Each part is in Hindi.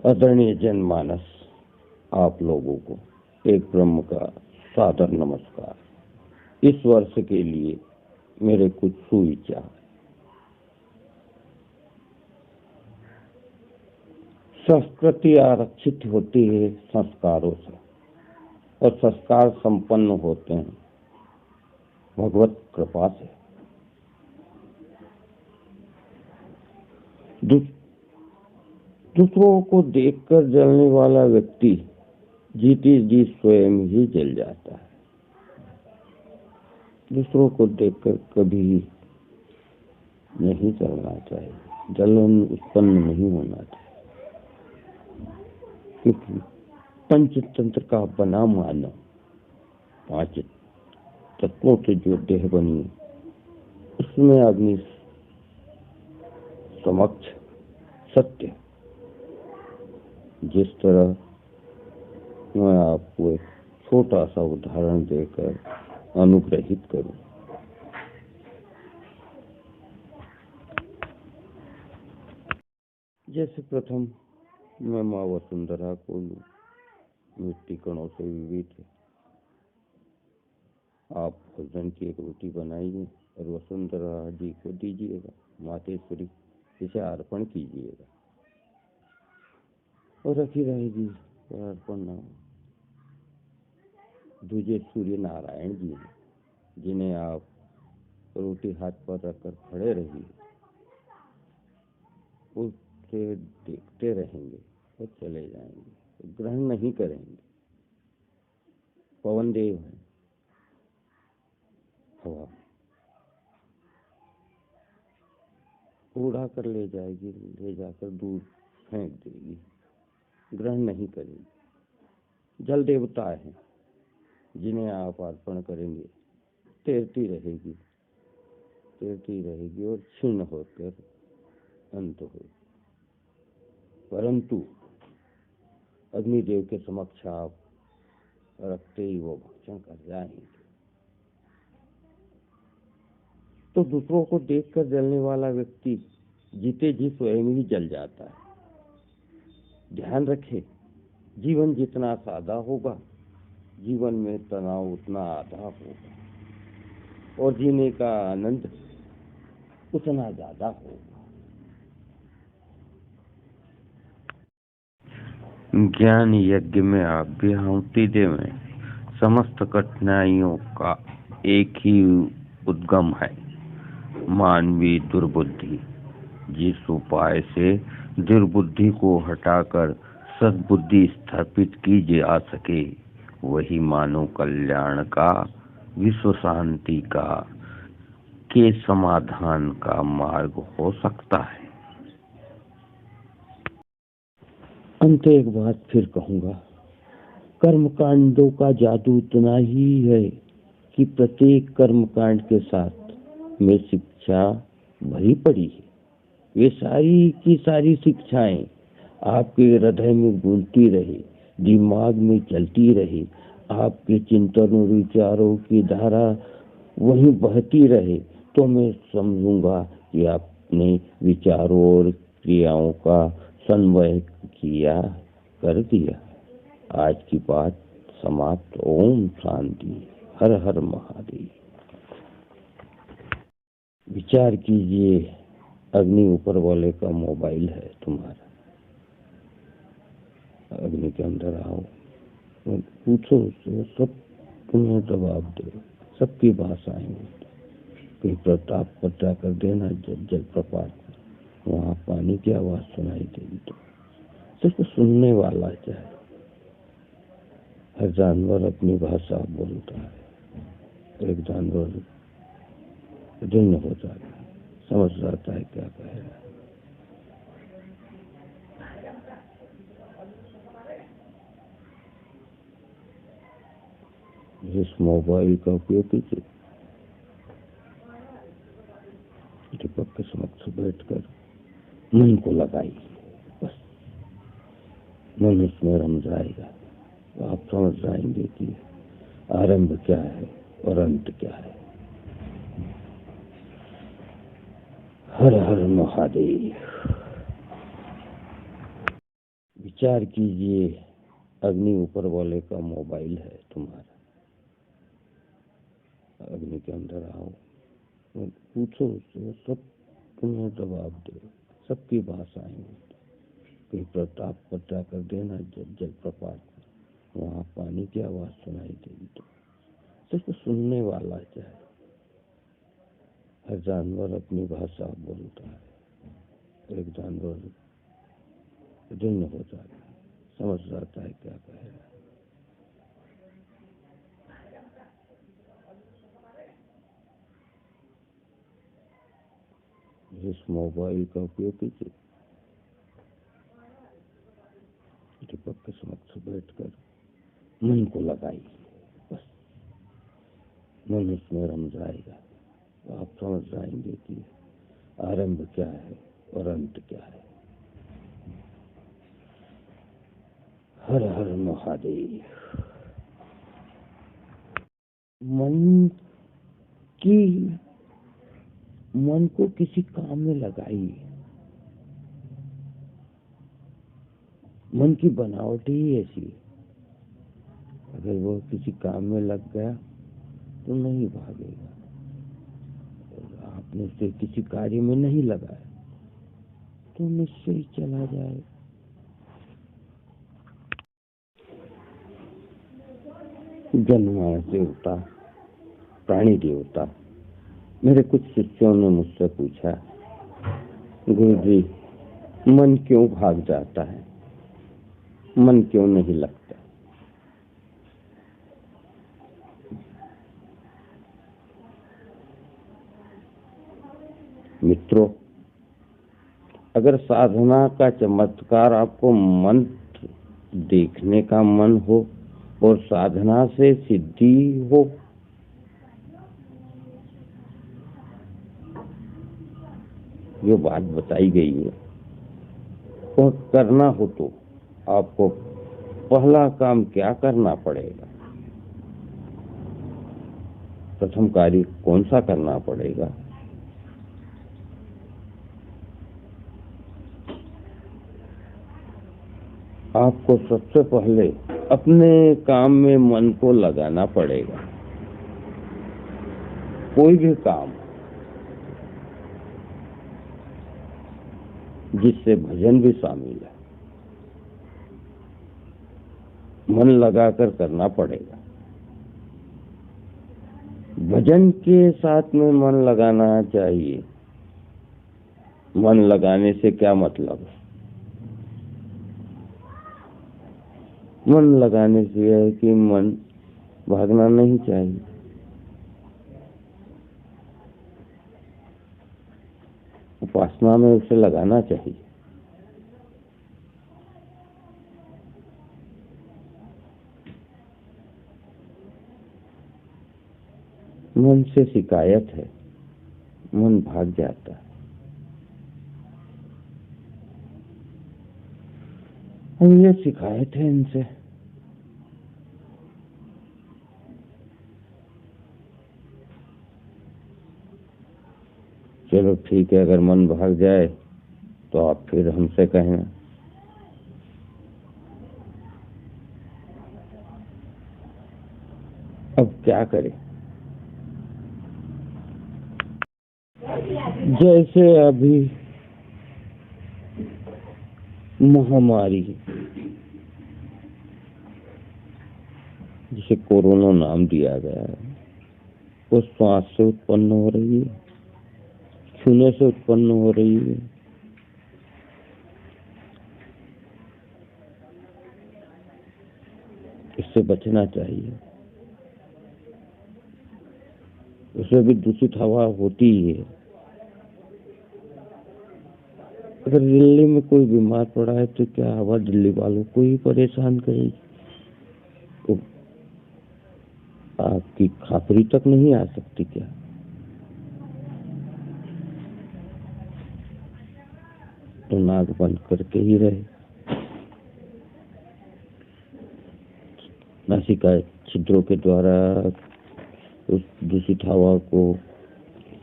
आदरणीय जनमानस, आप लोगों को एक ब्रह्म का सादर नमस्कार। इस वर्ष के लिए मेरे कुछ सुविचार। संस्कृति आरक्षित होती है संस्कारों से, और संस्कार संपन्न होते हैं भगवत कृपा से। दूसरों को देखकर जलने वाला व्यक्ति जीते जी स्वयं ही जल जाता है। दूसरों को देखकर कभी नहीं जलना चाहिए, जलन उत्पन्न नहीं होना चाहिए, क्योंकि पंचतंत्र का बना मानव 5 तत्वों से जो देह बनी, उसमें अग्नि समक्ष सत्य। जिस तरह मैं आपको एक छोटा सा उदाहरण देकर अनुग्रहित करूं। जैसे प्रथम मैं माँ वसुंधरा को मिट्टी कणों से विविध है। आप भोजन की एक रोटी बनाइए और वसुंधरा जी को दीजिएगा, मातेश्वरी इसे अर्पण कीजिएगा और रखी रहेगी अर्पण ना। दूजे सूर्य नारायण जी हैं, जिन्हें आप रोटी हाथ पर रखकर खड़े रहिए, उससे देखते रहेंगे और चले जाएंगे, ग्रहण नहीं करेंगे। पवन देव है, हवा उड़ा कर ले जाएगी, ले जाकर दूर फेंक देगी, ग्रहण नहीं करेगी। जल देवता है, जिन्हें आप अर्पण करेंगे, तैरती रहेगी और क्षीण होकर अंत होगी। परंतु अग्निदेव के समक्ष आप रखते ही वो भक्षण कर जाएंगे। तो दूसरों को देखकर जलने वाला व्यक्ति जीते जी स्वयं ही जल जाता है। ध्यान रखें, जीवन जितना सादा होगा, जीवन में तनाव उतना आधा होगा और जीने का आनंद उतना ज्यादा होगा। ज्ञान यज्ञ में आप भी आहुति देवें। समस्त कठिनाइयों का एक ही उद्गम है, मानवीय दुर्बुद्धि। जिस उपाय से दुर्बुद्धि को हटाकर सद्बुद्धि स्थापित की जा सके, वही मानव कल्याण का, विश्व शांति का, के समाधान का मार्ग हो सकता है। अंत एक बात फिर कहूंगा, कर्मकांडों का जादू इतना ही है कि प्रत्येक कर्मकांड के साथ में शिक्षा भरी पड़ी है। वे सारी की सारी शिक्षाएं आपके हृदय में गूंजती रहे, दिमाग में चलती रहे, आपके चिंतन और विचारों की धारा वहीं बहती रहे, तो मैं समझूंगा कि आपने विचारों और क्रियाओं का समन्वय कर दिया। आज की बात समाप्त। ओम शांति। हर हर महादेव। विचार कीजिए, अग्नि ऊपर वाले का मोबाइल है तुम्हारा। अग्नि के अंदर आओ, पूछो उससे, सब तुम्हें जवाब दे। सबकी भाषाएं कहीं प्रताप पर जाकर देना, जल प्रपात, वहाँ पानी की आवाज सुनाई देगी तो सिर्फ सुनने वाला चाहिए। हर जानवर अपनी भाषा बोलता है। एक जानवर ऋण हो जाता है, समझ जाता है क्या कह रहा है। इस मोबाइल का उपयोग कीजिए, दीपक के समक्ष बैठकर मन को लगाइए, बस मन उसमें रम जाएगा। तो आप समझ जाएंगे कि आरंभ क्या है और अंत क्या है। हर हर महादेव। विचार कीजिए, अग्नि ऊपर वाले का मोबाइल है तुम्हारा। अग्नि के अंदर आओ, पूछो उससे, सब तुम्हें जवाब दे। सबकी भाषाएं होती। कहीं प्रताप पर जाकर देना जलप्रपात, वहाँ पानी की आवाज सुनाई देगी तो सिर्फ सुनने वाला चाहिए। हर जानवर अपनी भाषा बोलता है। एक जानवर ऋण हो जाता है, समझ जाता है क्या कह रहा है। इस मोबाइल का उपयोग कीजिए। दीपक के समक्ष बैठकर मन को लगाइए, बस मन उसमें रम जाएगा। आप समझ जाएंगे कि आरंभ क्या है और अंत क्या है। हर हर महादेव। मन को किसी काम में लगाइए। मन की बनावट ही ऐसी है, अगर वो किसी काम में लग गया तो नहीं भागेगा। आपने उसे किसी कार्य में नहीं लगाया तो निश्चय ही चला जाए। जनमानस देवता, प्राणी देवता, मेरे कुछ शिष्यों ने मुझसे पूछा, गुरुजी मन क्यों भाग जाता है, मन क्यों नहीं लगता? मित्रों, अगर साधना का चमत्कार आपको मंत्र देखने का मन हो और साधना से सिद्धि हो, जो बात बताई गई है और करना हो तो आपको पहला काम क्या करना पड़ेगा? प्रथम कार्य कौन सा करना पड़ेगा? आपको सबसे पहले अपने काम में मन को लगाना पड़ेगा। कोई भी काम जिससे भजन भी शामिल है, मन लगाकर करना पड़ेगा। भजन के साथ में मन लगाना चाहिए। मन लगाने से क्या मतलब है? मन लगाने से यह है कि मन भागना नहीं चाहिए। उपासना में उसे लगाना चाहिए। मन से शिकायत है, मन भाग जाता है। और ये शिकायत है इनसे। चलो ठीक है, अगर मन भाग जाए तो आप फिर हमसे कहना। अब क्या करें? जैसे अभी महामारी, जिसे कोरोना नाम दिया गया है, वो श्वास से उत्पन्न हो रही है, छूने से उत्पन्न हो रही है। इससे बचना चाहिए। उसमें भी दूषित हवा होती ही है। अगर दिल्ली में कोई बीमार पड़ा है तो क्या हवा दिल्ली वालों को ही परेशान करेगी? तो आपकी खापरी तक नहीं आ सकती क्या? तो नाक बंद करके ही रहे। नासिका छिद्रों के द्वारा उस दूषित हवा को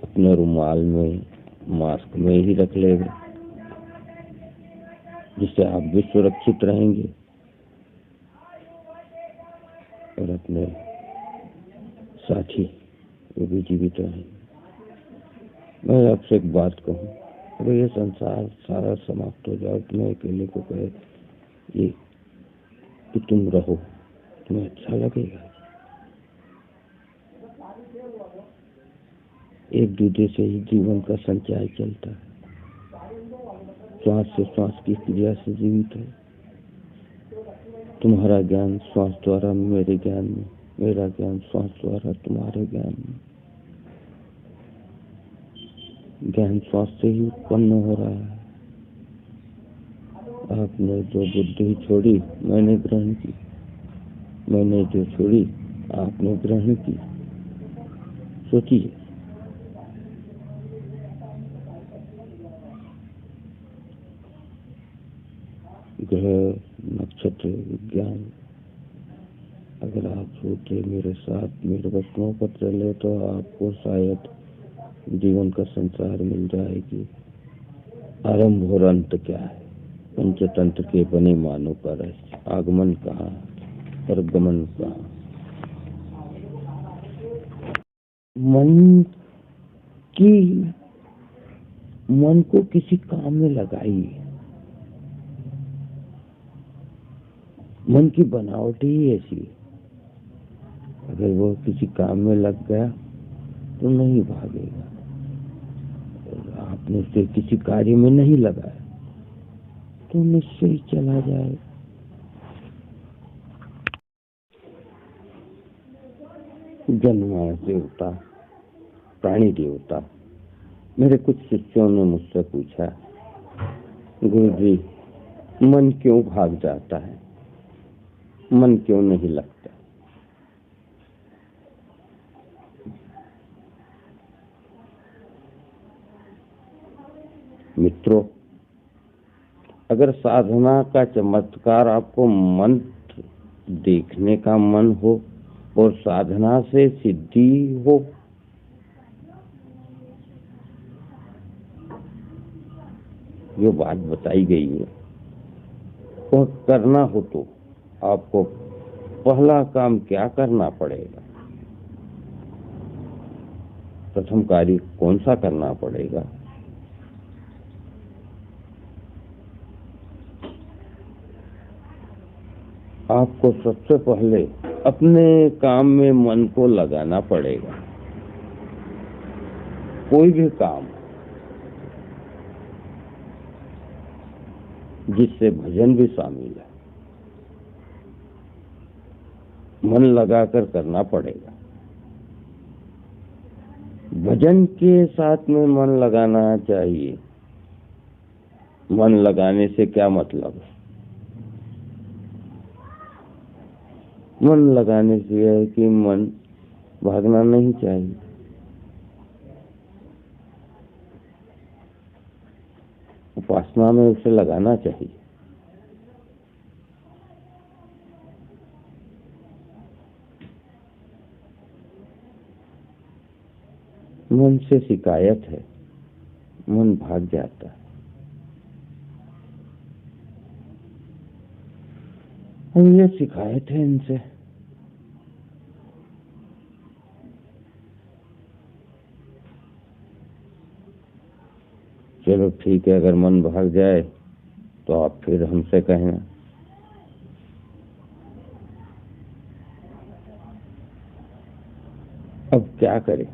अपने रुमाल में, मास्क में ही रख लेगा। जिससे आप भी सुरक्षित रहेंगे और अपने साथी वो भी जीवित रहेंगे। मैं आपसे एक बात कहूँ, अगर ये संसार सारा समाप्त हो जाए, तुम्हें अकेले को कहे ये कि तुम रहो, तुम्हें अच्छा लगेगा? एक दूसरे से ही जीवन का संचार चलता है, श्वास से श्वास की क्रिया से जीवित है। तुम्हारा ज्ञान श्वास द्वारा मेरे ज्ञान में, मेरा ज्ञान श्वास द्वारा तुम्हारे ज्ञान में। ज्ञान श्वास से ही उत्पन्न हो रहा है। आपने जो बुद्धि छोड़ी मैंने ग्रहण की, मैंने जो छोड़ी आपने ग्रहण की। सोचिए, ग्रह नक्षत्र विज्ञान, अगर आप सोचे मेरे साथ मेरे वचनों पर चले तो आपको शायद जीवन का संसार मिल जाएगी। आरंभ और अंत क्या है, पंचतंत्र के बने मानव का रहस्य, आगमन कहाँ और गमन कहाँ। मन को किसी काम में लगाइए। मन की बनावट ही ऐसी है, अगर वो किसी काम में लग गया तो नहीं भागेगा। आपने उसे किसी कार्य में नहीं लगाया तो निश्चय ही चला जाए। जन्म देवता, प्राणी देवता, मेरे कुछ शिष्यों ने मुझसे पूछा, गुरुजी मन क्यों भाग जाता है, मन क्यों नहीं लगता? मित्रों, अगर साधना का चमत्कार आपको मंत्र देखने का मन हो और साधना से सिद्धि हो, जो बात बताई गई है वह करना हो तो आपको पहला काम क्या करना पड़ेगा? प्रथम कार्य कौन सा करना पड़ेगा? आपको सबसे पहले अपने काम में मन को लगाना पड़ेगा। कोई भी काम जिससे भजन भी शामिल है, मन लगाकर करना पड़ेगा। भजन के साथ में मन लगाना चाहिए। मन लगाने से क्या मतलब है? मन लगाने से है कि मन भागना नहीं चाहिए। उपासना में उसे लगाना चाहिए। मन से शिकायत है, मन भाग जाता है। और ये शिकायत है इनसे। चलो ठीक है, अगर मन भाग जाए तो आप फिर हमसे कहना। अब क्या करें?